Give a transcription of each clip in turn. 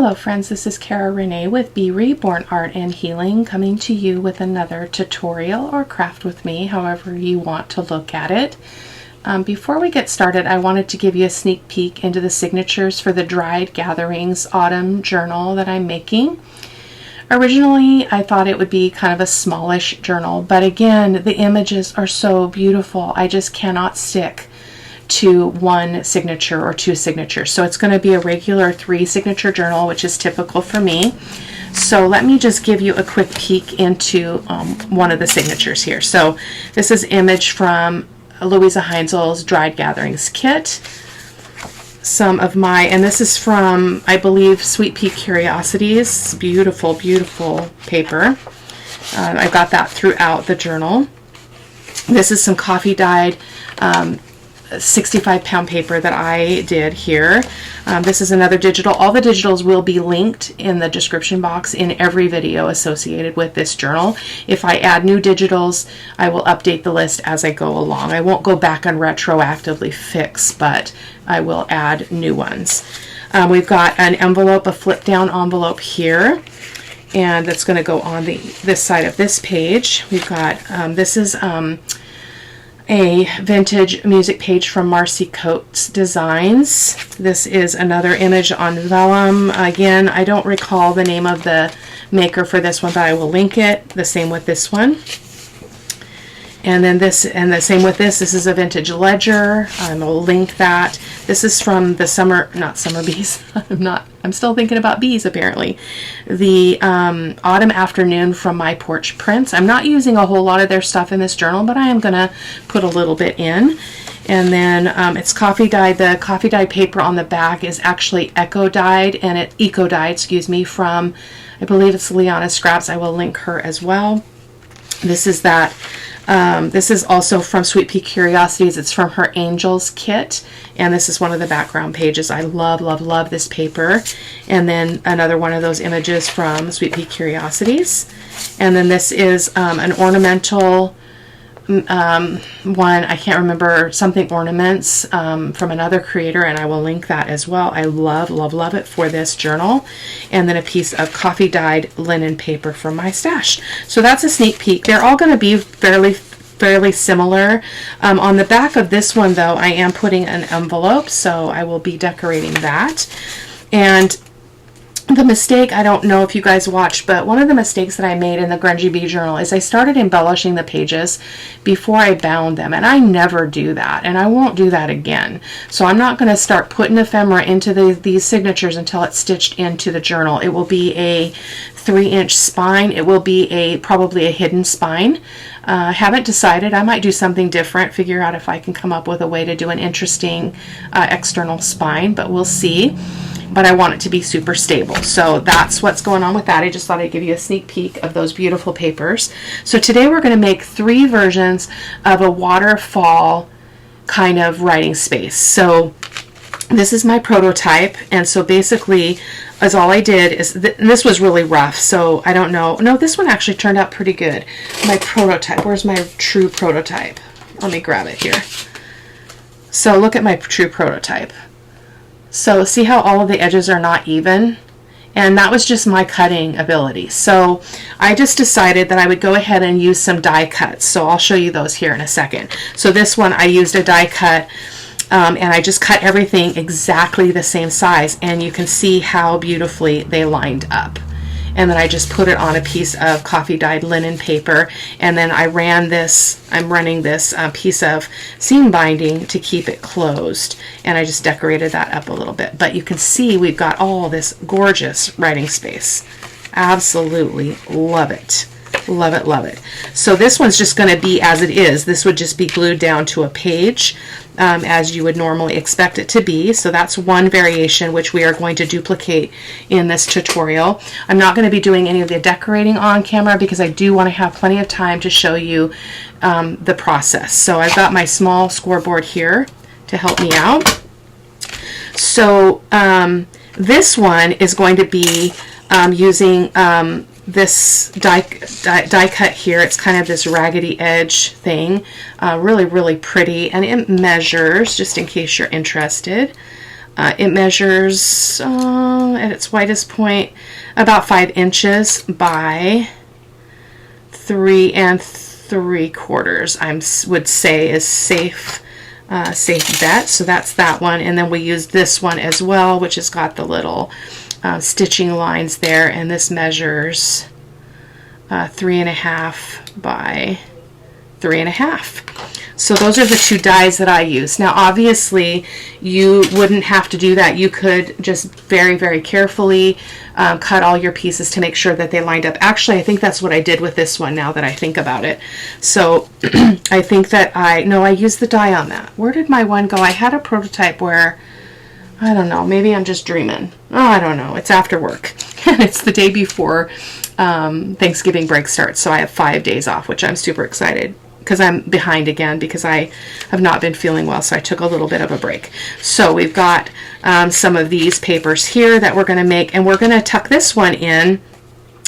Hello friends, this is Cara-Renee with B.Reborn Art and Healing, coming to you with another tutorial or craft with me, however you want to look at it. Before we get started, I wanted to give you a sneak peek into the signatures for the Dried Gatherings Autumn Journal that I'm making. Originally, I thought it would be kind of a smallish journal, but again, the images are so beautiful. I just cannot stick to one signature or two signatures. So it's going to be a regular 3-signature journal, which is typical for me. So let me just give you a quick peek into one of the signatures here. So this is image from Louisa Heinzel's Dried Gatherings kit. Some of my, and this is from, I believe, Sweet Pea Curiosities. Beautiful, beautiful paper. I got that throughout the journal. This is some coffee dyed 65-pound paper that I did here. This is another digital. All the digitals will be linked in the description box in every video associated with this journal. If I add new digitals, I will update the list as I go along. I won't go back and retroactively fix, but I will add new ones. We've got an envelope, a flip down envelope here, and that's going to go on this side of this page. We've got, this is a vintage music page from Marcy Coates Designs. This is another image on Vellum. Again, I don't recall the name of the maker for this one, but I will link it. The same with this one. And then this, and the same with this. This is a vintage ledger. I will link that. This is from the not summer bees. I'm still thinking about bees apparently. The autumn afternoon from My Porch Prints. I'm not using a whole lot of their stuff in this journal, but I am gonna put a little bit in. And then it's coffee dyed. The coffee dyed paper on the back is actually eco dyed, and eco dyed, excuse me, from, I believe it's Liana Scraps. I will link her as well. This is that. This is also from Sweet Pea Curiosities. It's from her Angels kit, and this is one of the background pages. I love, love, love this paper. And then another one of those images from Sweet Pea Curiosities. And then this is an ornamental one. I can't remember, something ornaments from another creator, and I will link that as well. I love, love, love it for this journal. And then a piece of coffee dyed linen paper from my stash. So that's a sneak peek. They're all going to be fairly similar. On the back of this one though, I am putting an envelope, so I will be decorating that. And the mistake, I don't know if you guys watched, but one of the mistakes that I made in the Grungy Bee journal is I started embellishing the pages before I bound them, and I never do that, and I won't do that again. So I'm not going to start putting ephemera into these signatures until it's stitched into the journal. It will be a 3-inch spine. It will be probably a hidden spine. Haven't decided. I might do something different, figure out if I can come up with a way to do an interesting external spine, but we'll see. But I want it to be super stable. So that's what's going on with that. I just thought I'd give you a sneak peek of those beautiful papers. So today we're going to make 3 versions of a waterfall kind of writing space. So this is my prototype, and so basically as all I did is, and this was really rough, so I don't know. No, this one actually turned out pretty good. My prototype, where's my true prototype? Let me grab it here. So look at my true prototype. So see how all of the edges are not even? And that was just my cutting ability. So I just decided that I would go ahead and use some die cuts. So I'll show you those here in a second. So this one I used a die cut, and I just cut everything exactly the same size, and you can see how beautifully they lined up. And then I just put it on a piece of coffee dyed linen paper, and then I'm running this piece of seam binding to keep it closed, and I just decorated that up a little bit. But you can see we've got all this gorgeous writing space. Absolutely love it. Love it, love it. So this one's just going to be as it is. This would just be glued down to a page as you would normally expect it to be. So that's one variation which we are going to duplicate in this tutorial. I'm not going to be doing any of the decorating on camera because I do want to have plenty of time to show you the process. So I've got my small scoreboard here to help me out. So this one is going to be using this die cut here. It's kind of this raggedy edge thing, really, really pretty, and it measures, just in case you're interested, It measures at its widest point about 5 inches by 3 3/4. I would say is safe bet. So that's that one, and then we use this one as well, which has got the little stitching lines there, and this measures 3.5 by 3.5. So those are the two dies that I use. Now obviously you wouldn't have to do that. You could just very, very carefully cut all your pieces to make sure that they lined up. Actually, I think that's what I did with this one now that I think about it. So I think that I used the die on that. Where did my one go? I had a prototype where, I don't know, maybe I'm just dreaming. Oh, I don't know. It's after work. And it's the day before Thanksgiving break starts. So I have 5 days off, which I'm super excited, because I'm behind again because I have not been feeling well, so I took a little bit of a break. So we've got some of these papers here that we're going to make, and we're going to tuck this one in.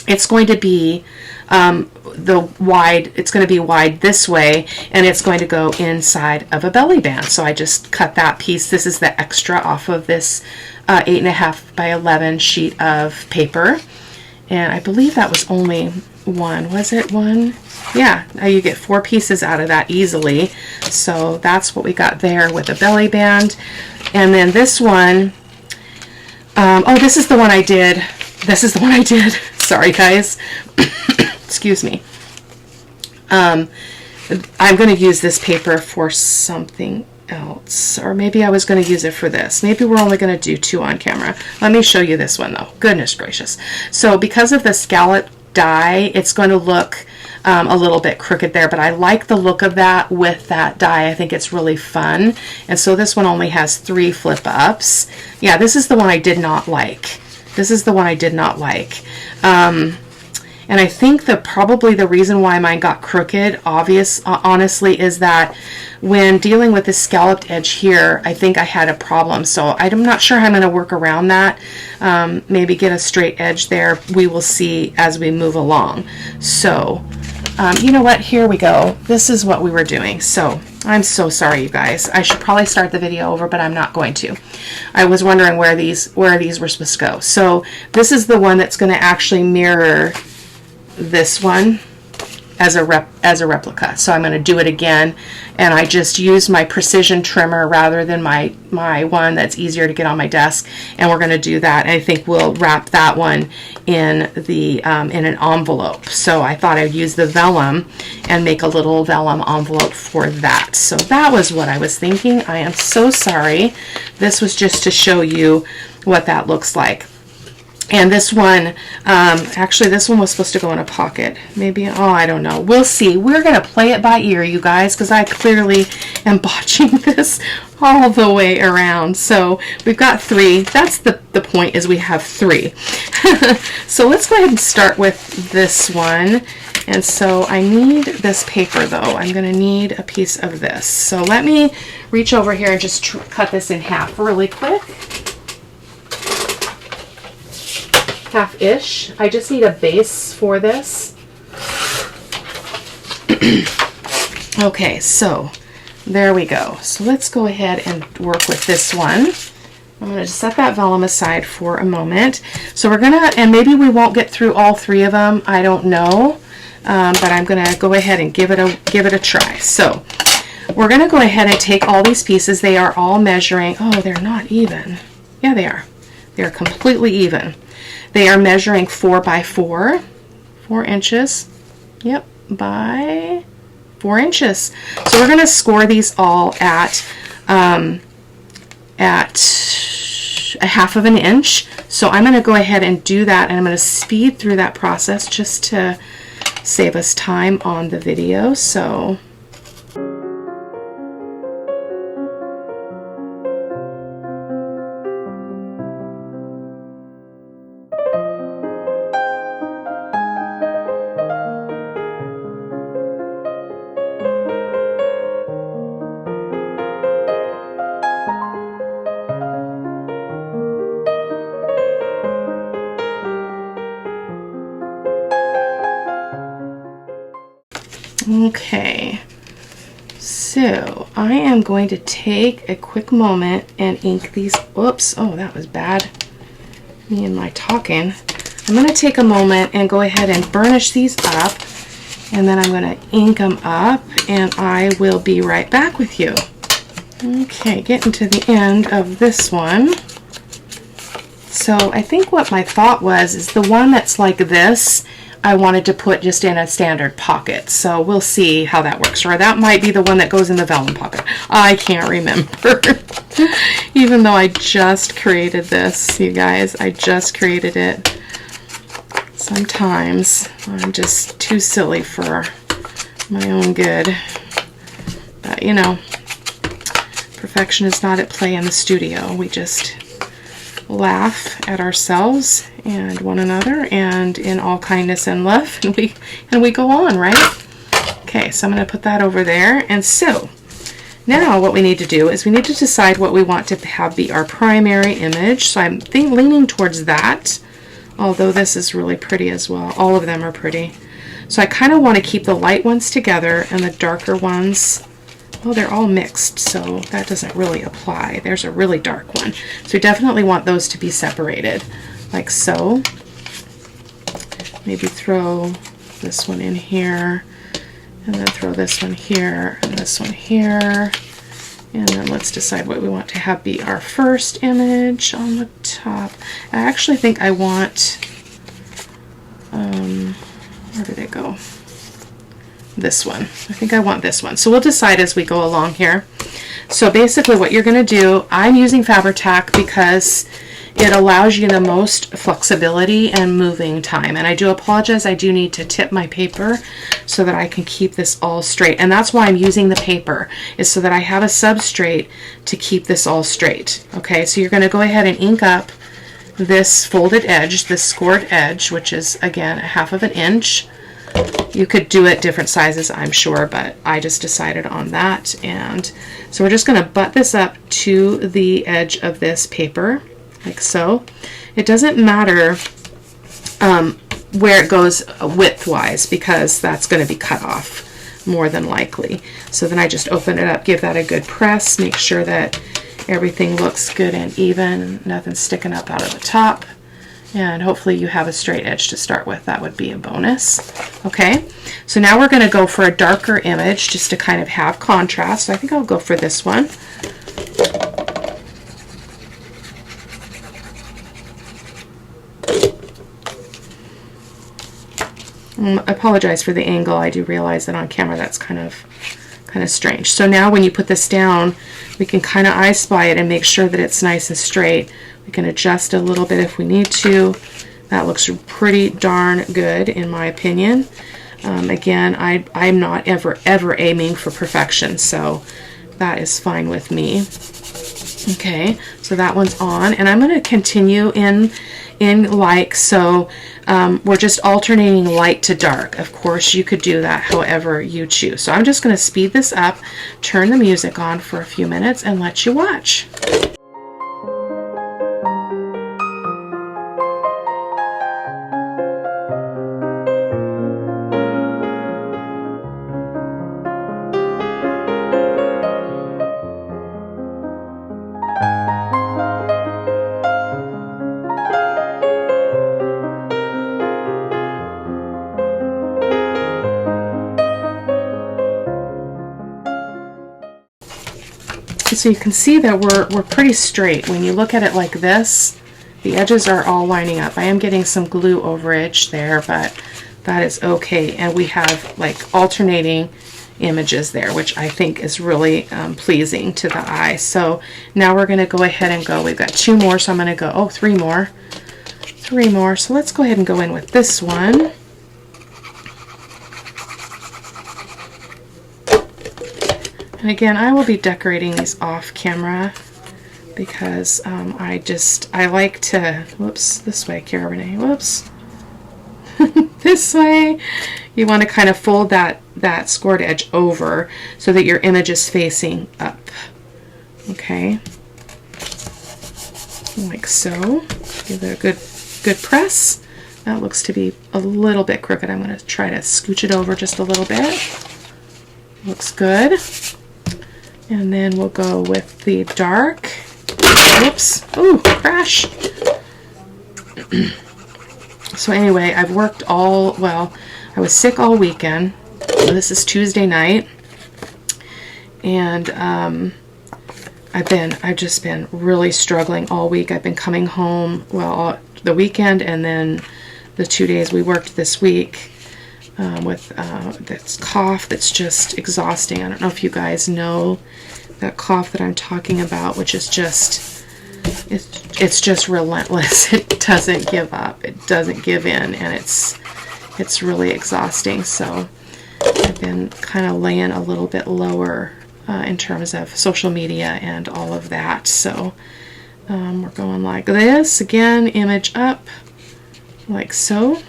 It's going to be it's going to be wide this way, and it's going to go inside of a belly band. So I just cut that piece. This is the extra off of this 8.5 by 11 sheet of paper, and I believe that was only one. Was it one? Yeah, you get 4 pieces out of that easily. So that's what we got there with a belly band. And then this one, oh, this is the one I did. This is the one I did. Sorry, guys. Excuse me. I'm going to use this paper for something else, or maybe I was going to use it for this. Maybe we're only going to do 2 on camera. Let me show you this one though. Goodness gracious. So because of the scallop die, it's going to look a little bit crooked there, but I like the look of that with that die. I think it's really fun. And so this one only has 3 flip ups. Yeah, this is the one I did not like. This is the one I did not like. And I think probably the reason why mine got crooked, honestly, is that when dealing with the scalloped edge here, I think I had a problem. So I'm not sure how I'm going to work around that. Maybe get a straight edge there. We will see as we move along. So, you know what? Here we go. This is what we were doing. So I'm so sorry, you guys. I should probably start the video over, but I'm not going to. I was wondering where these were supposed to go. So this is the one that's going to actually mirror this one as a replica. So I'm going to do it again, and I just used my precision trimmer rather than my one that's easier to get on my desk, and we're going to do that. And I think we'll wrap that one in the in an envelope. So I thought I'd use the vellum and make a little vellum envelope for that. So that was what I was thinking. I am so sorry. This was just to show you what that looks like. And this one, actually this one was supposed to go in a pocket. Maybe, oh, I don't know. We'll see. We're going to play it by ear, you guys, because I clearly am botching this all the way around. So we've got 3. That's the point, is we have 3. So let's go ahead and start with this one. And so I need this paper, though. I'm going to need a piece of this. So let me reach over here and just cut this in half really quick. Half-ish. I just need a base for this. Okay, so there we go. So let's go ahead and work with this one. I'm going to set that vellum aside for a moment. So we're going to, and maybe we won't get through all 3 of them, I don't know, but I'm going to go ahead and give it a try. So we're going to go ahead and take all these pieces. They are all measuring, oh, they're not even. Yeah, they are. They are completely even. They are measuring 4 by 4 inches. Yep, by 4 inches. So we're going to score these all at a 1/2 of an inch. So I'm going to go ahead and do that, and I'm going to speed through that process just to save us time on the video. So okay, So I am going to take a quick moment and ink these. Whoops, oh, that was bad. Me and my talking. I'm going to take a moment and go ahead and burnish these up, and then I'm going to ink them up, and I will be right back with you. Okay, getting to the end of this one. So I think what my thought was is the one that's like this, I wanted to put just in a standard pocket. So we'll see how that works. Or that might be the one that goes in the vellum pocket. I can't remember. Even though I just created this, you guys, I just created it. Sometimes I'm just too silly for my own good. But you know, perfection is not at play in the studio. We just laugh at ourselves and one another, and in all kindness and love, and we go on, right? Okay, so I'm going to put that over there. And so now what we need to do is we need to decide what we want to have be our primary image. So I'm leaning towards that, although this is really pretty as well. All of them are pretty. So I kind of want to keep the light ones together and the darker ones, well, they're all mixed, so that doesn't really apply. There's a really dark one. So we definitely want those to be separated, like so. Maybe throw this one in here, and then throw this one here, and this one here. And then let's decide what we want to have be our first image on the top. I actually think I want, where did it go? This one. I think I want this one. So we'll decide as we go along here. So basically what you're going to do, I'm using Fabri-Tac because it allows you the most flexibility and moving time. And I do apologize, I do need to tip my paper so that I can keep this all straight. And that's why I'm using the paper, is so that I have a substrate to keep this all straight. Okay, so you're going to go ahead and ink up this folded edge, this scored edge, which is again 1/2 of an inch. You could do it different sizes, I'm sure, but I just decided on that. And so we're just going to butt this up to the edge of this paper, like so. It doesn't matter where it goes width-wise, because that's going to be cut off more than likely. So then I just open it up, give that a good press, make sure that everything looks good and even, nothing sticking up out of the top. And hopefully you have a straight edge to start with. That would be a bonus. Okay, so now we're going to go for a darker image just to kind of have contrast. So I think I'll go for this one. I apologize for the angle. I do realize that on camera that's kind of strange. So now when you put this down, we can kind of I spy it and make sure that it's nice and straight. We can adjust a little bit if we need to. That looks pretty darn good in my opinion. Again, I'm not ever aiming for perfection, so that is fine with me. Okay, so that one's on, and I'm going to continue in like so. We're just alternating light to dark. Of course, you could do that however you choose. So I'm just going to speed this up, turn the music on for a few minutes, and let you watch. So you can see that we're pretty straight. When you look at it like this, the edges are all lining up. I am getting some glue overage there, but that is okay. And we have like alternating images there, which I think is really pleasing to the eye. So now we're going to go ahead and go. We've got 2 more, so I'm going to go, oh, 3 more. 3 more. So let's go ahead and go in with this one. And again, I will be decorating these off camera because I like to, whoops, this way, Cara-Renee, whoops. This way. You want to kind of fold that scored edge over so that your image is facing up. Okay. Like so. Give it a good press. That looks to be a little bit crooked. I'm going to try to scooch it over just a little bit. Looks good. And then we'll go with the dark. Whoops. Ooh, crash. So anyway, I've worked well, I was sick all weekend. This is Tuesday night. And I've just been really struggling all week. I've been coming home, well, the weekend and then the 2 days we worked this week with this cough that's just exhausting. I don't know if you guys know that cough that I'm talking about, which is just, it's just relentless. It doesn't give up. It doesn't give in, and it's really exhausting. So I've been kind of laying a little bit lower in terms of social media and all of that. So we're going like this. Again, image up, like so.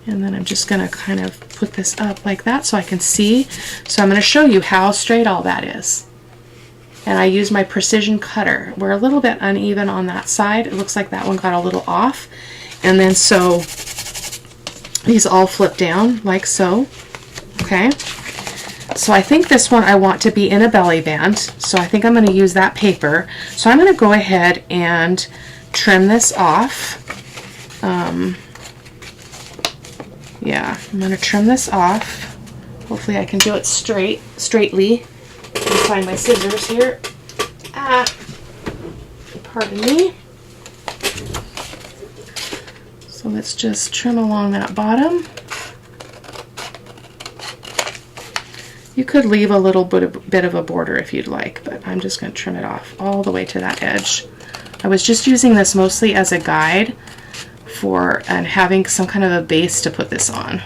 And then I'm just going to kind of put this up like that so I can see. So I'm going to show you how straight all that is. And I use my precision cutter. We're a little bit uneven on that side. It looks like that one got a little off. And then so these all flip down like so. Okay. So I think this one I want to be in a belly band. So I think I'm going to use that paper. So I'm going to go ahead and trim this off. Yeah, I'm going to trim this off. Hopefully I can do it straightly. Let me find my scissors here. Pardon me. So let's just trim along that bottom. You could leave a little bit of a border if you'd like, but I'm just going to trim it off all the way to that edge. I was just using this mostly as a guide and having some kind of a base to put this on,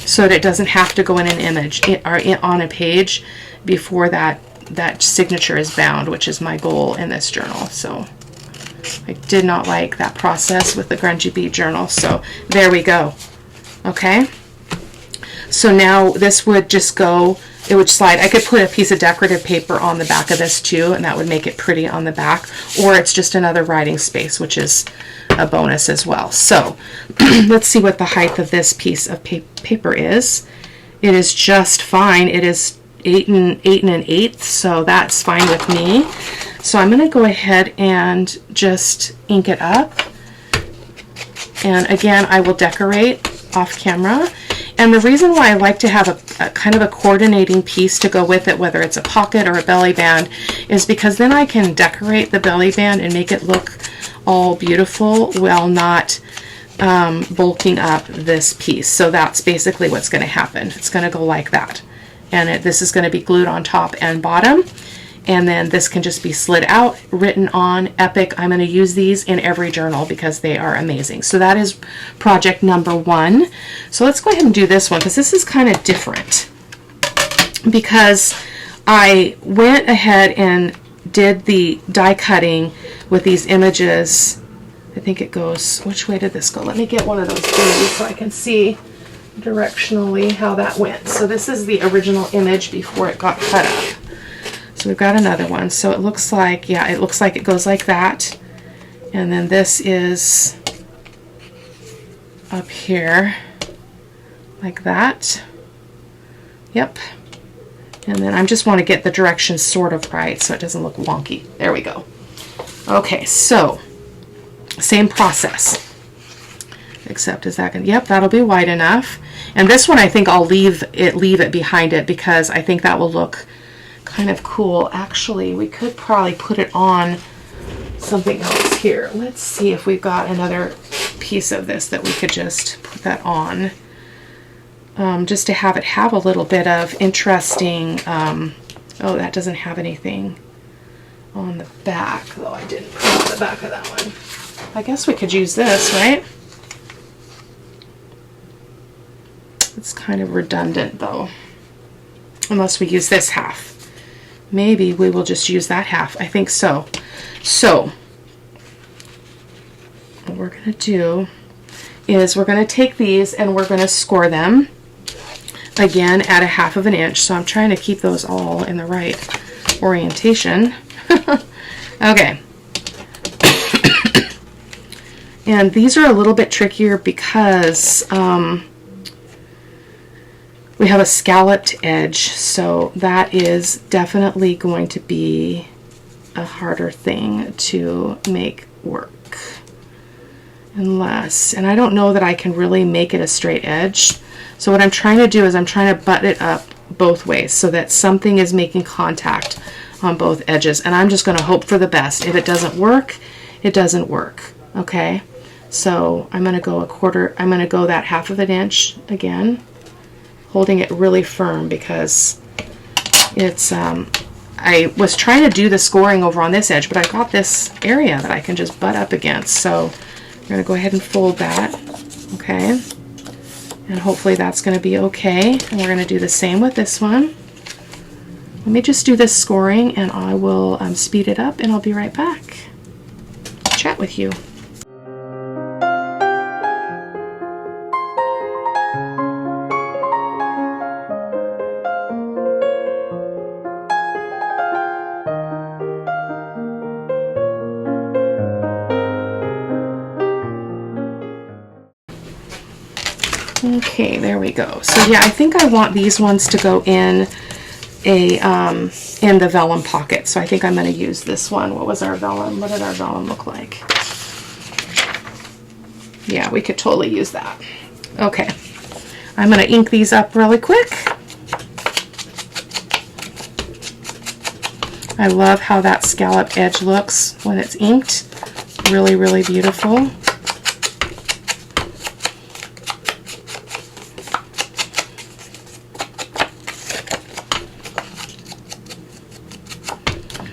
so that it doesn't have to go in an image or on a page before that signature is bound, which is my goal in this journal. So I did not like that process with the Grungy Bee journal. So there we go. Okay. So now this would just go, it would slide. I could put a piece of decorative paper on the back of this too, and that would make it pretty on the back, or it's just another writing space, which is a bonus as well. So let's see what the height of this piece of paper is. It is just fine. It is 8 1/8, so that's fine with me. So I'm going to go ahead and just ink it up. And again, I will decorate off camera. And the reason why I like to have a kind of a coordinating piece to go with it, whether it's a pocket or a belly band, is because then I can decorate the belly band and make it look all beautiful while not bulking up this piece. So that's basically what's going to happen. It's going to go like that. And this is going to be glued on top and bottom. And then this can just be slid out, written on, epic. I'm going to use these in every journal because they are amazing. So that is project number 1. So let's go ahead and do this one, because this is kind of different. Because I went ahead and did the die cutting with these images. I think it goes, which way did this go? Let me get one of those things so I can see directionally how that went. So this is the original image before it got cut up. So we've got another one. So it looks like, yeah, it looks like it goes like that. And then this is up here like that. Yep. And then I just want to get the directions sort of right so it doesn't look wonky. There we go. Okay, so same process. Except is that going to, yep, that'll be wide enough. And this one I think I'll leave it behind it because I think that will look kind of cool. Actually, we could probably put it on something else here. Let's see if we've got another piece of this that we could just put that on. Just to have it have a little bit of interesting, oh, that doesn't have anything on the back, though I didn't put on the back of that one. I guess we could use this, right? It's kind of redundant, though, unless we use this half. Maybe we will just use that half. I think so. So what we're going to do is we're going to take these and we're going to score them again at 1/2 inch. So I'm trying to keep those all in the right orientation. Okay. And these are a little bit trickier because we have a scalloped edge, so that is definitely going to be a harder thing to make work. Unless, and I don't know that I can really make it a straight edge. So what I'm trying to do is I'm trying to butt it up both ways so that something is making contact on both edges. And I'm just going to hope for the best. If it doesn't work, it doesn't work. Okay. So I'm going to go I'm going to go that 1/2 of an inch again, holding it really firm because it's, I was trying to do the scoring over on this edge, but I got this area that I can just butt up against. So I'm going to go ahead and fold that. Okay. And hopefully that's going to be okay. And we're going to do the same with this one. Let me just do this scoring and I will speed it up and I'll be right back. Chat with you. Okay, there we go. So yeah, I think I want these ones to go in the vellum pocket. So I think I'm going to use this one. What was our vellum? What did our vellum look like? Yeah, we could totally use that. Okay, I'm going to ink these up really quick. I love how that scallop edge looks when it's inked. Really, really beautiful.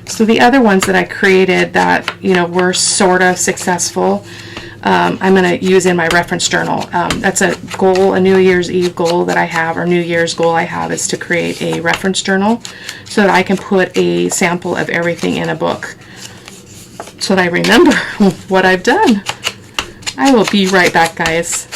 So the other ones that I created that, you know, were sort of successful, I'm going to use in my reference journal. That's a goal, a New Year's Eve goal that I have, or New Year's goal I have, is to create a reference journal so that I can put a sample of everything in a book so that I remember what I've done. I will be right back, guys.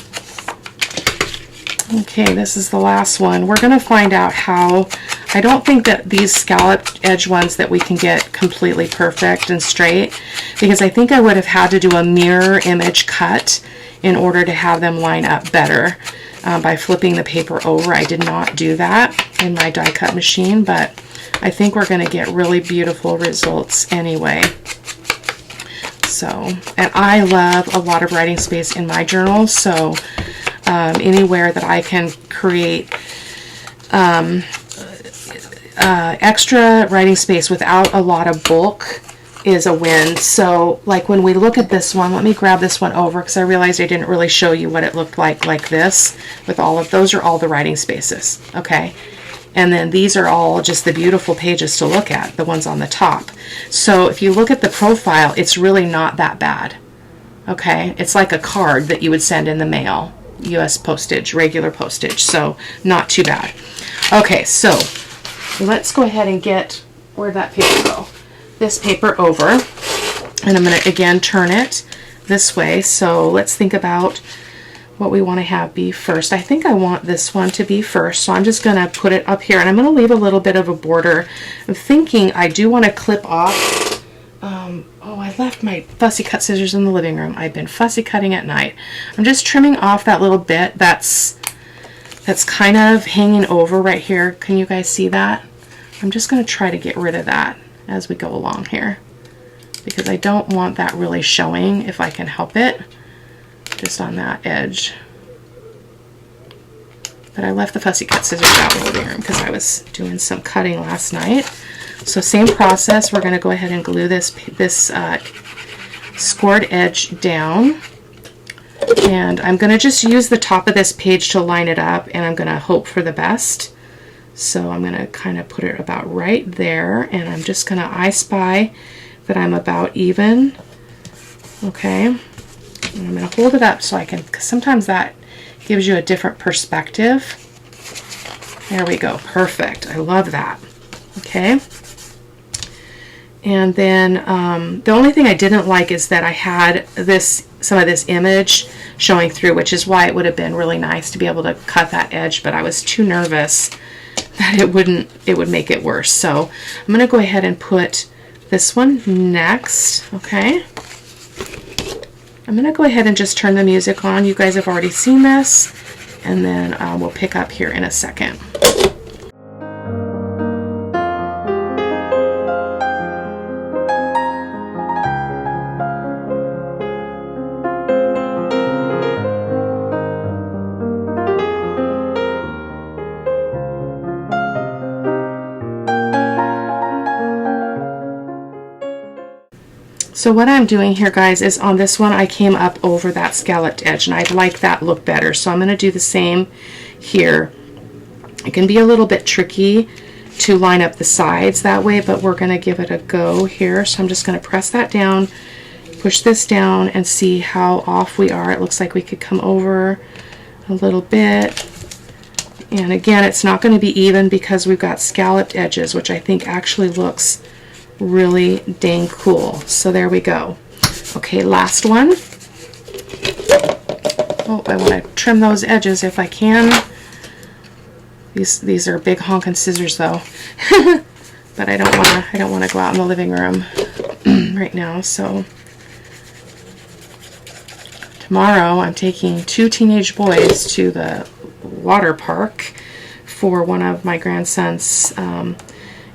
Okay, this is the last one. We're going to find out how, I don't think that these scalloped edge ones that we can get completely perfect and straight, because I think I would have had to do a mirror image cut in order to have them line up better by flipping the paper over. I did not do that in my die cut machine, but I think we're going to get really beautiful results anyway. So, and I love a lot of writing space in my journal, so anywhere that I can create extra writing space without a lot of bulk is a win. So like when we look at this one, let me grab this one over because I realized I didn't really show you what it looked like this with all of those are all the writing spaces. Okay. And then these are all just the beautiful pages to look at, the ones on the top. So if you look at the profile, it's really not that bad. Okay. It's like a card that you would send in the mail, US postage, regular postage. So not too bad. Okay. So let's go ahead and get, where'd that paper go? This paper over, and I'm going to again turn it this way. So let's think about what we want to have be first. I think I want this one to be first, so I'm just going to put it up here, and I'm going to leave a little bit of a border. I'm thinking I do want to clip off, oh, I left my fussy cut scissors in the living room. I've been fussy cutting at night. I'm just trimming off that little bit that's kind of hanging over right here. Can you guys see that? I'm just going to try to get rid of that as we go along here because I don't want that really showing if I can help it, just on that edge. But I left the fussy cut scissors out in the living room because I was doing some cutting last night. So same process, we're going to go ahead and glue this scored edge down. And I'm going to just use the top of this page to line it up, and I'm going to hope for the best. So I'm going to kind of put it about right there, and I'm just going to I spy that I'm about even. Okay. And I'm going to hold it up so I can, because sometimes that gives you a different perspective. There we go. Perfect. I love that. Okay. And then the only thing I didn't like is that I had some of this image showing through, which is why it would have been really nice to be able to cut that edge, but I was too nervous that it would make it worse. So I'm going to go ahead and put this one next. Okay. I'm going to go ahead and just turn the music on. You guys have already seen this. and then we'll pick up here in a second. So what I'm doing here, guys, is on this one I came up over that scalloped edge, and I like that look better. So I'm going to do the same here. It can be a little bit tricky to line up the sides that way, but we're going to give it a go here. So I'm just going to press that down, push this down, and see how off we are. It looks like we could come over a little bit. And again, it's not going to be even because we've got scalloped edges, which I think actually looks really dang cool. So there we go. Okay, last one. Oh, I want to trim those edges if I can. These are big honking scissors though. But I don't want to go out in the living room right now. So tomorrow I'm taking 2 teenage boys to the water park for one of my grandsons.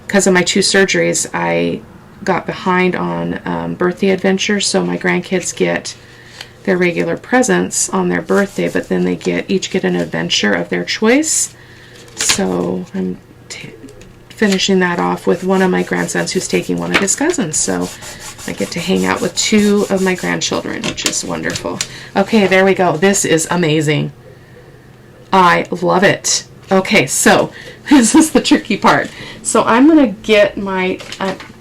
Because of my 2 surgeries, I got behind on birthday adventures, so my grandkids get their regular presents on their birthday, but then they each get an adventure of their choice. So I'm finishing that off with one of my grandsons who's taking one of his cousins. So I get to hang out with 2 of my grandchildren, which is wonderful. Okay, there we go. This is amazing. I love it. Okay, so this is the tricky part. So I'm going to get my,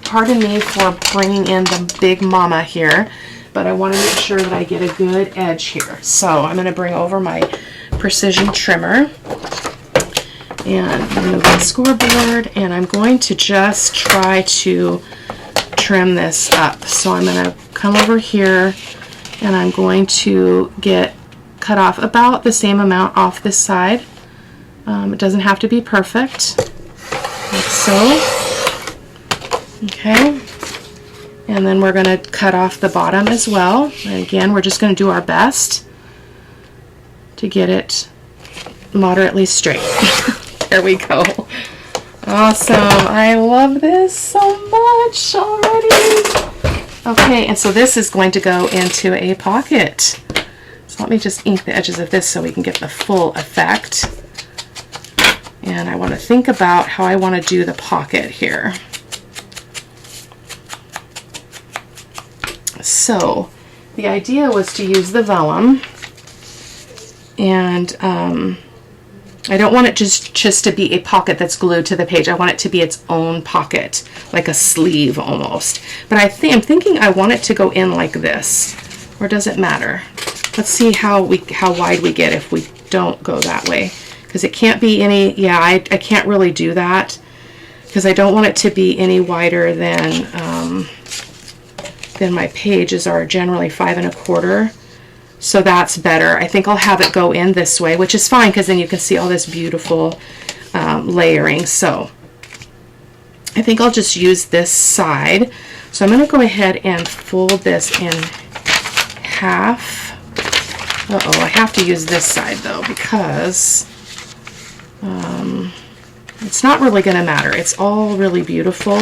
pardon me for bringing in the big mama here, but I want to make sure that I get a good edge here. So I'm going to bring over my precision trimmer and move the scoreboard, and I'm going to just try to trim this up. So I'm going to come over here and I'm going to cut off about the same amount off this side. It doesn't have to be perfect, like so. Okay, and then we're going to cut off the bottom as well. And again, we're just going to do our best to get it moderately straight. There we go. Awesome. I love this so much already. Okay, and so this is going to go into a pocket. So let me just ink the edges of this so we can get the full effect. And I want to think about how I want to do the pocket here. So the idea was to use the vellum, and I don't want it just to be a pocket that's glued to the page. I want it to be its own pocket, like a sleeve almost. But I'm thinking I want it to go in like this, or does it matter? Let's see how wide we get if we don't go that way. Because it can't be any, yeah, I can't really do that because I don't want it to be any wider than my pages are generally 5 1/4. So that's better. I think I'll have it go in this way, which is fine because then you can see all this beautiful layering. So I think I'll just use this side. So I'm going to go ahead and fold this in half. Uh-oh, I have to use this side though because it's not really going to matter. It's all really beautiful.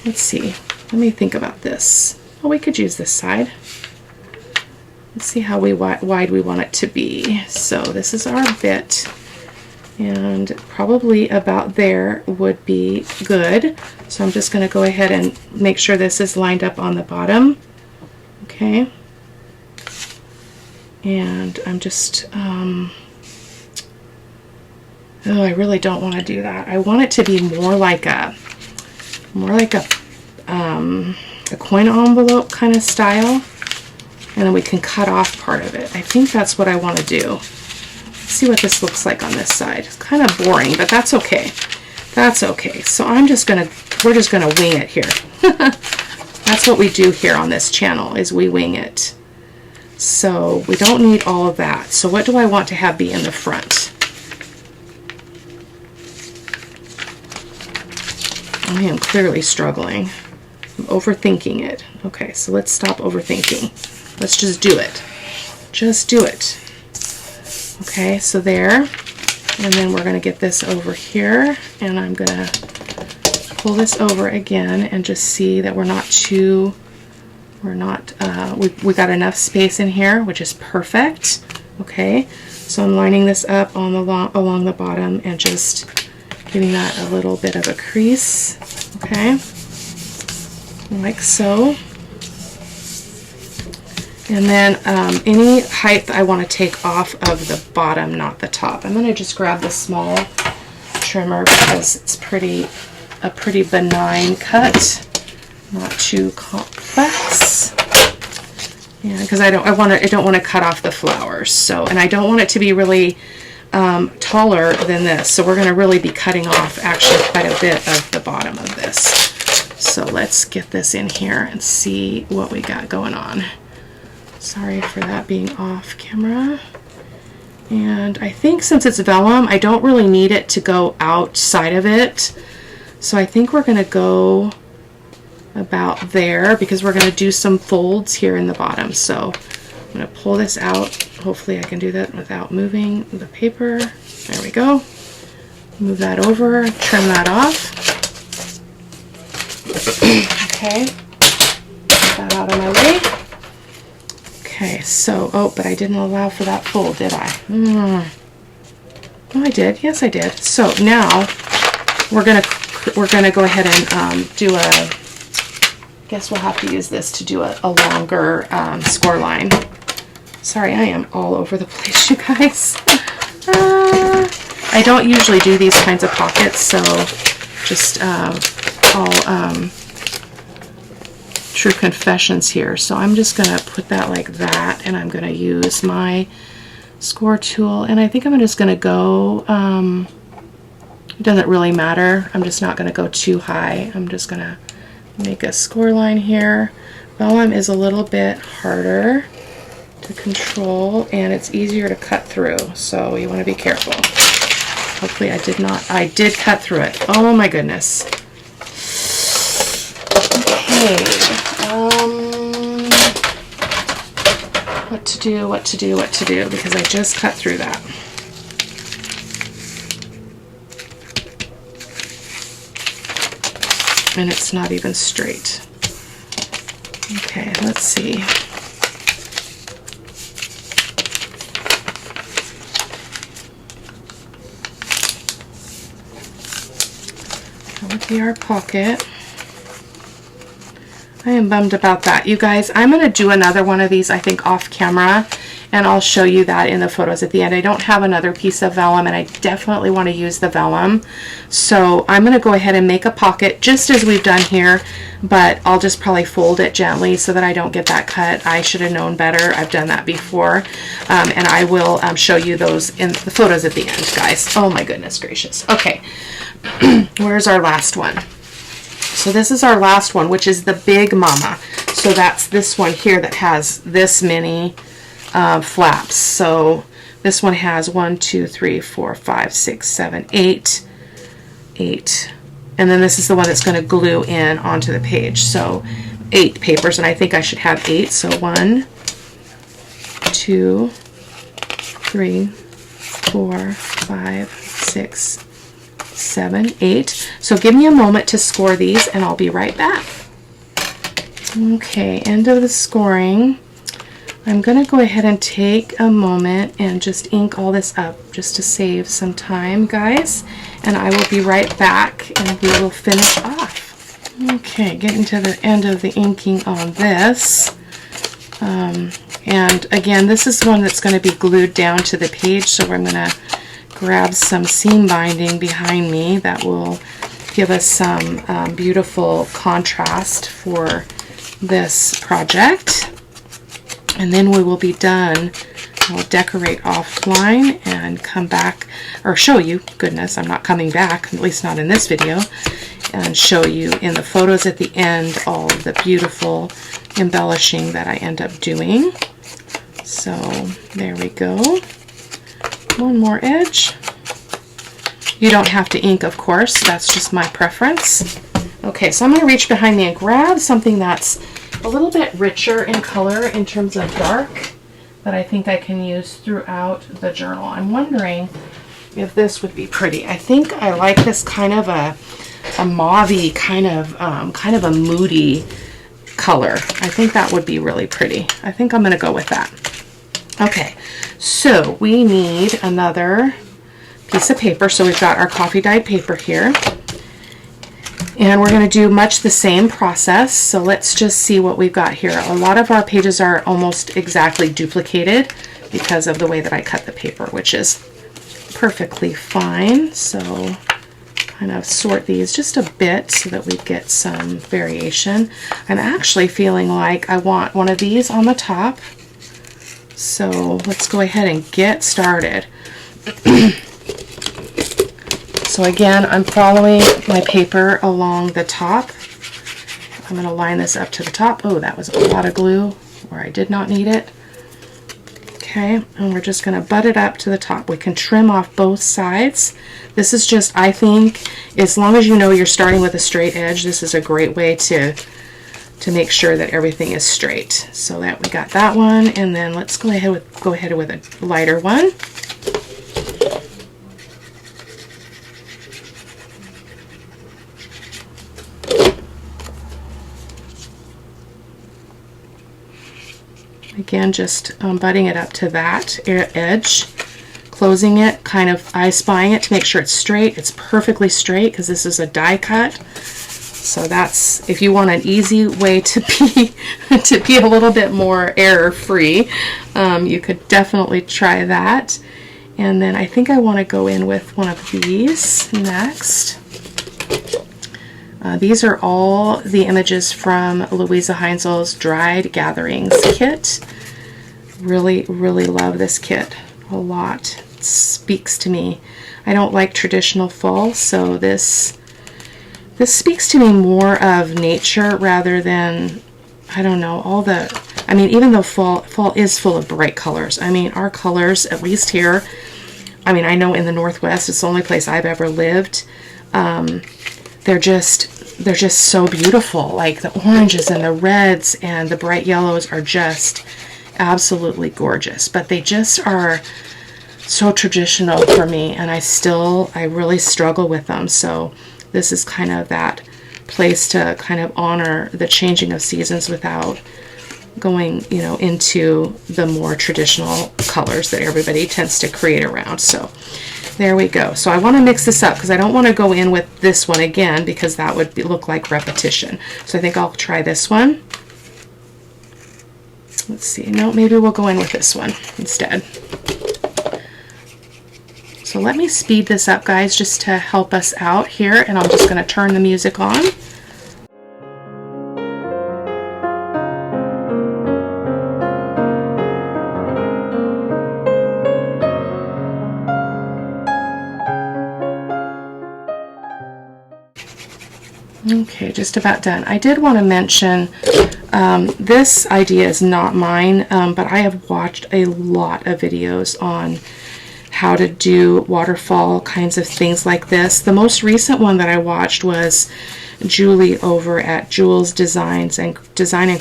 Let's see. Let me think about this. Oh, we could use this side. Let's see how wide we want it to be. So this is our bit, and probably about there would be good. So I'm just going to go ahead and make sure this is lined up on the bottom. Okay. And I'm just, oh, I really don't want to do that. I want it to be more like a coin envelope kind of style, and then we can cut off part of it. I think that's what I want to do. Let's see what this looks like on this side. It's kind of boring, but that's okay. That's okay. So we're just gonna wing it here. That's what we do here on this channel, is we wing it. So we don't need all of that. So what do I want to have be in the front? I am clearly struggling. I'm overthinking it. Okay, so let's stop overthinking. Let's just do it. Just do it. Okay, so there. And then we're going to get this over here, and I'm going to pull this over again and just see that we got enough space in here, which is perfect. Okay, so I'm lining this up on along the bottom and just giving that a little bit of a crease. Okay, like so. And then any height I want to take off of the bottom, not the top. I'm going to just grab the small trimmer because it's a pretty benign cut, not too complex. Yeah, because I don't want to cut off the flowers. So, and I don't want it to be really taller than this. So we're going to really be cutting off actually quite a bit of the bottom of this. So let's get this in here and see what we got going on. Sorry for that being off camera. And I think since it's vellum, I don't really need it to go outside of it. So I think we're going to go about there because we're going to do some folds here in the bottom. So I'm going to pull this out. Hopefully I can do that without moving the paper. There we go. Move that over, trim that off. Okay, get that out of my way. Okay, so, oh, but I didn't allow for that fold, did I? Oh, I did. Yes, I did. So now we're gonna go ahead and do a. Guess we'll have to use this to do a longer score line. Sorry, I am all over the place, you guys. I don't usually do these kinds of pockets, so just all. True confessions here. So I'm just going to put that like that, and I'm going to use my score tool, and I think I'm just going to go, it doesn't really matter, I'm just not going to go too high. I'm just going to make a score line here. Vellum is a little bit harder to control, and it's easier to cut through, so you want to be careful. Hopefully I did cut through it. Oh my goodness. Okay, what to do, because I just cut through that. And it's not even straight. Okay, let's see. That would be our pocket. I am bummed about that. You guys, I'm going to do another one of these, I think, off camera, and I'll show you that in the photos at the end. I don't have another piece of vellum, and I definitely want to use the vellum. So I'm going to go ahead and make a pocket just as we've done here, but I'll just probably fold it gently so that I don't get that cut. I should have known better. I've done that before, and I will show you those in the photos at the end, guys. Oh my goodness gracious. Okay, where's our last one? So this is our last one, which is the Big Mama. So that's this one here that has this many flaps. So this one has 1, 2, 3, 4, 5, 6, 7, 8. And then this is the one that's going to glue in onto the page. So 8 papers, and I think I should have 8. So 1, 2, 3, 4, 5, 6, 7, 8. So give me a moment to score these, and I'll be right back. Okay, end of the scoring. I'm going to go ahead and take a moment and just ink all this up just to save some time, guys. And I will be right back, and we will finish off. Okay, getting to the end of the inking on this. And again, this is one that's going to be glued down to the page, so I'm going to grab some seam binding behind me that will give us some beautiful contrast for this project. And then we will be done. I'll decorate offline and come back, or show you, goodness, I'm not coming back, at least not in this video, and show you in the photos at the end all the beautiful embellishing that I end up doing. So there we go. One more edge. You don't have to ink, of course, that's just my preference. Okay, so I'm going to reach behind me and grab something that's a little bit richer in color in terms of dark. that I think I can use throughout the journal. I'm wondering if this would be pretty. I think I like this kind of a mauve-y, kind of a moody color. I think that would be really pretty. I think I'm going to go with that. Okay, so we need another piece of paper. So we've got our coffee dyed paper here. And we're going to do much the same process. So let's just see what we've got here. A lot of our pages are almost exactly duplicated because of the way that I cut the paper, which is perfectly fine. So kind of sort these just a bit so that we get some variation. I'm actually feeling like I want one of these on the top. So let's go ahead and get started. So again, I'm following my paper along the top. I'm going to line this up to the top. Oh, that was a lot of glue where I did not need it. Okay, and we're just going to butt it up to the top. We can trim off both sides. This is just, I think, as long as you know you're starting with a straight edge, this is a great way to make sure that everything is straight. So that we got that one, and then let's go ahead with a lighter one. Again, just butting it up to that edge, closing it, kind of eye-spying it to make sure it's straight. It's perfectly straight because this is a die cut. So that's, if you want an easy way to be a little bit more error-free, you could definitely try that. And then I think I want to go in with one of these next. These are all the images from Louisa Heinzel's Dried Gatherings kit. Really, really love this kit a lot. It speaks to me. I don't like traditional fall, so this speaks to me more of nature rather than, I don't know, I mean, even though fall is full of bright colors. I mean, our colors, at least here, I mean, I know in the Northwest, it's the only place I've ever lived, they're just so beautiful. Like the oranges and the reds and the bright yellows are just absolutely gorgeous, but they just are so traditional for me, and I really struggle with them. So this is kind of that place to kind of honor the changing of seasons without going, you know, into the more traditional colors that everybody tends to create around. So there we go. So I want to mix this up because I don't want to go in with this one again because that would look like repetition. So I think I'll try this one. Let's see. No, maybe we'll go in with this one instead. So let me speed this up, guys, just to help us out here, and I'm just going to turn the music on. Okay, just about done. I did want to mention this idea is not mine, but I have watched a lot of videos on how to do waterfall kinds of things like this. The most recent one that I watched was Julie over at Jules Design and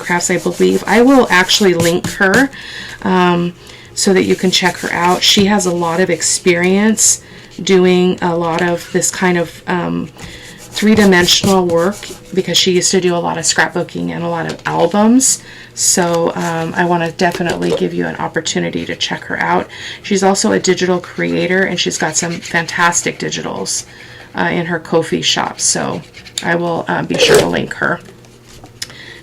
Crafts, I believe. I will actually link her so that you can check her out. She has a lot of experience doing a lot of this kind of three-dimensional work because she used to do a lot of scrapbooking and a lot of albums. So I want to definitely give you an opportunity to check her out. She's also a digital creator, and she's got some fantastic digitals in her Ko-fi shop. So I will be sure to link her.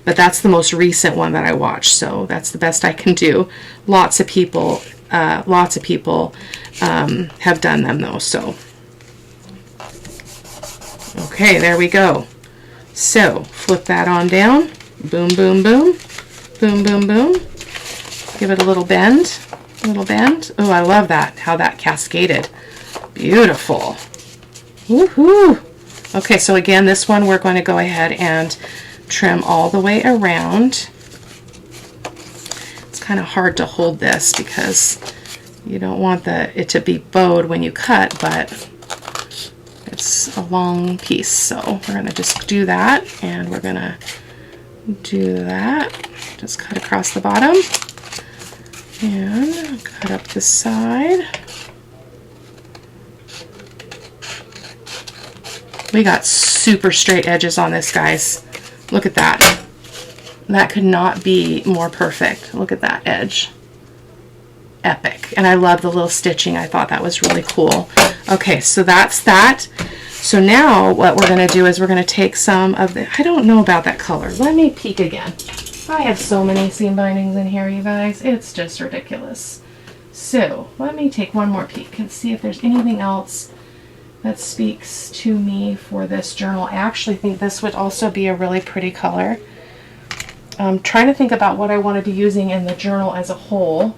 But that's the most recent one that I watched, so that's the best I can do. Lots of people have done them though. So okay, there we go. So flip that on down. Boom, boom, boom. Boom, boom, boom. Give it a little bend. A little bend. Oh, I love that, how that cascaded. Beautiful. Woohoo! Okay, so again, this one we're going to go ahead and trim all the way around. It's kind of hard to hold this because you don't want it to be bowed when you cut, but it's a long piece. So we're going to just do that, and we're going to do that. Just cut across the bottom. And cut up the side. We got super straight edges on this, guys. Look at that. That could not be more perfect. Look at that edge. Epic. And I love the little stitching. I thought that was really cool. Okay, so that's that. So now what we're going to do is we're going to take some of the, I don't know about that color. Let me peek again. I have so many seam bindings in here, you guys. It's just ridiculous. So let me take one more peek and see if there's anything else that speaks to me for this journal. I actually think this would also be a really pretty color. I'm trying to think about what I want to be using in the journal as a whole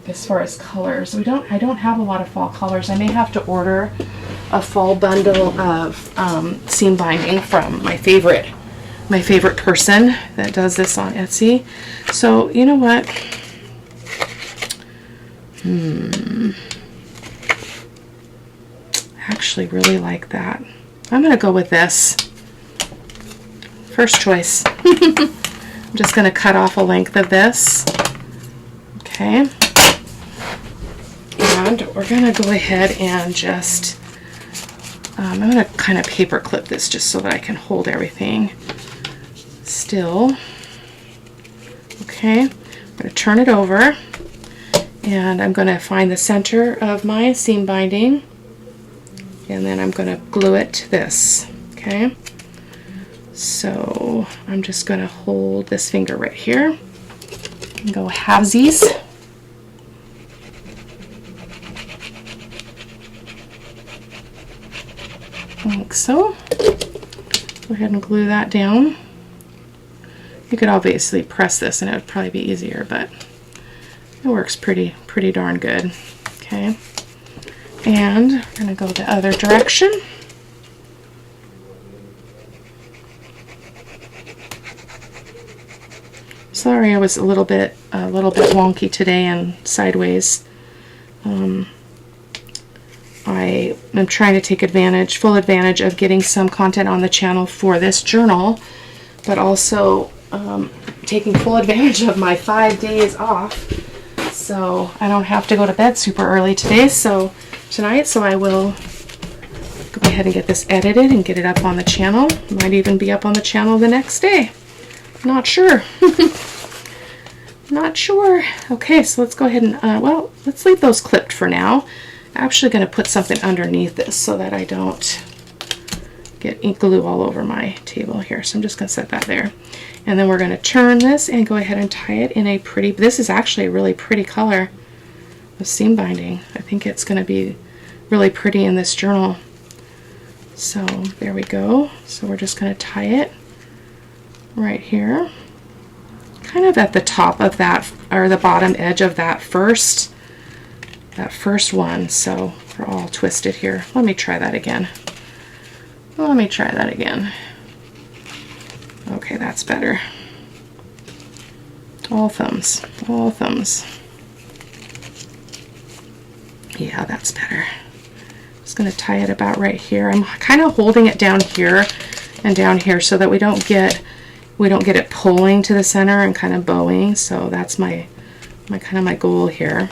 as far as colors. I don't have a lot of fall colors. I may have to order a fall bundle of seam binding from my favorite person that does this on Etsy. So you know what? I actually really like that. I'm going to go with this. First choice. I'm just going to cut off a length of this. Okay. And we're going to go ahead and just, I'm going to kind of paper clip this just so that I can hold everything still. Okay. I'm going to turn it over and I'm going to find the center of my seam binding. And then I'm going to glue it to this, okay? So I'm just going to hold this finger right here and go halvesies. Like so. Go ahead and glue that down. You could obviously press this and it would probably be easier, but it works pretty darn good, okay? And we're going to go the other direction. Sorry, I was a little bit wonky today and sideways. I am trying to take full advantage of getting some content on the channel for this journal, but also taking full advantage of my 5 days off, so I don't have to go to bed super early tonight. So I will go ahead and get this edited and get it up on the channel. Might even be up on the channel the next day. Not sure. Not sure. Okay, so let's go ahead and, well, let's leave those clipped for now. I'm actually going to put something underneath this so that I don't get ink glue all over my table here. So I'm just going to set that there. And then we're going to turn this and go ahead and tie it in a pretty, this is actually a really pretty color of seam binding. I think it's going to be really pretty in this journal. So there we go. So we're just going to tie it right here, kind of at the top of that, or the bottom edge of that first one. So we're all twisted here. Let me try that again. Let me try that again. Okay, that's better. All thumbs, all thumbs. Yeah, that's better. Just going to tie it about right here. I'm kind of holding it down here and down here so that we don't get it pulling to the center and kind of bowing. So that's my goal here.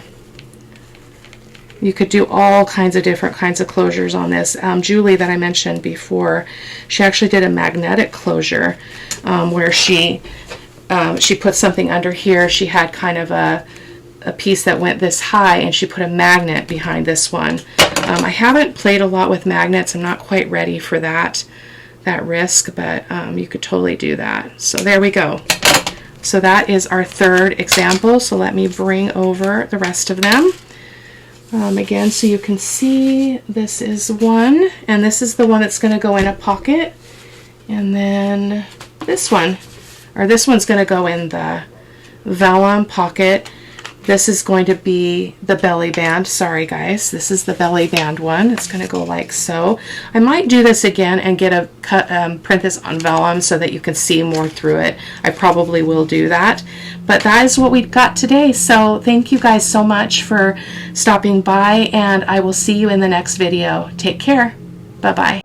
You could do all kinds of different kinds of closures on this. Julie, that I mentioned before, she actually did a magnetic closure where she put something under here. She had kind of a piece that went this high, and she put a magnet behind this one. I haven't played a lot with magnets. I'm not quite ready for that risk, but you could totally do that. So there we go. So that is our third example. So let me bring over the rest of them. Again, so you can see this is one, and this is the one that's going to go in a pocket, and then this one, or this one's going to go in the vellum pocket. This is going to be the belly band. Sorry guys, this is the belly band one. It's going to go like so. I might do this again and get a print this on vellum so that you can see more through it. I probably will do that. But that is what we've got today. So thank you guys so much for stopping by, and I will see you in the next video. Take care. Bye-bye.